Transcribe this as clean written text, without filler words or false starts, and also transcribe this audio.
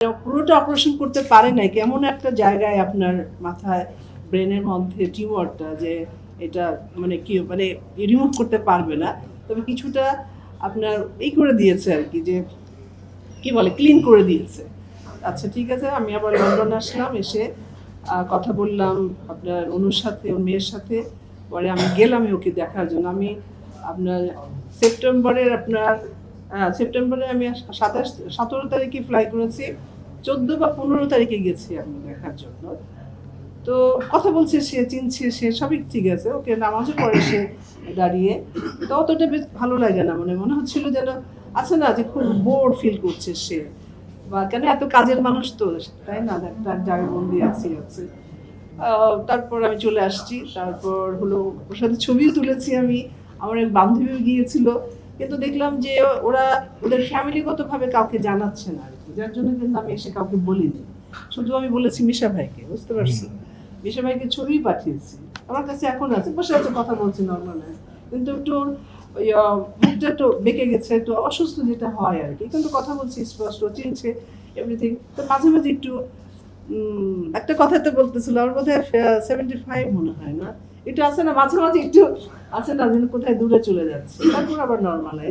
পুরোটা অপারেশন করতে পারে নাই, কেমন একটা জায়গায় আপনার মাথায় ব্রেনের মধ্যে টিউমারটা যে এটা মানে কি মানে রিমুভ করতে পারবে না, তবে কিছুটা আপনার এই করে দিয়েছে আর কি, যে কি বলে ক্লিন করে দিয়েছে। আচ্ছা ঠিক আছে, আমি আবার লন্ডন আসলাম, এসে কথা বললাম আপনার অনুর সাথে, ওর মেয়ের সাথে। পরে আমি গেলাম ওকে দেখার জন্য। আমি আপনার সেপ্টেম্বরে আমি 17 তারিখে ফ্লাই করেছি, 14 বা 15 তারিখে গেছি আমি দেখার জন্য। তো কথা বলছে, সে চিনছে, সে সবই ঠিক আছে, ওকে নামাজও পড়ে সে দাঁড়িয়ে। তো অতটা বেশ ভালো লাগে না, মনে হচ্ছিল যেন আছে না যে খুব বোর ফিল করছে সে, বা কেন এত কাজের মানুষ তো, তাই না, একটা জায়গায় বন্দি আছে। তারপর আমি চলে আসছি, তারপর হলো ওর সাথে ছবিও তুলেছি আমি, আমার এক বান্ধবীও গিয়েছিল, কিন্তু দেখলাম যে ওরা ওদের ফ্যামিলিগতভাবে কাউকে জানাচ্ছে না আর কি, যার জন্য কিন্তু আমি এসে কাউকে বলিনি, শুধু আমি বলেছি মিশা ভাইকে, বুঝতে পারছি, মিশা ভাইকে ছবি পাঠিয়েছি, আমার কাছে এখন আছে, বসে আছে কথা বলছি নর্মাল, কিন্তু একটু ওই মুখটা একটু বেঁকে গেছে, একটু অসুস্থ যেটা হয় আর কি, কিন্তু কথা বলছি স্পষ্ট, চিনছে এভরিথিং। তো মাঝে মাঝে একটু একটা কথা তো বলতেছিল, আমার বোধহয় 75 মনে হয় না, একটু আছে না মাঝে মাঝে একটু আছে না, যেন কোথায় দূরে চলে যাচ্ছে, তারপর আবার নর্মালাইজ।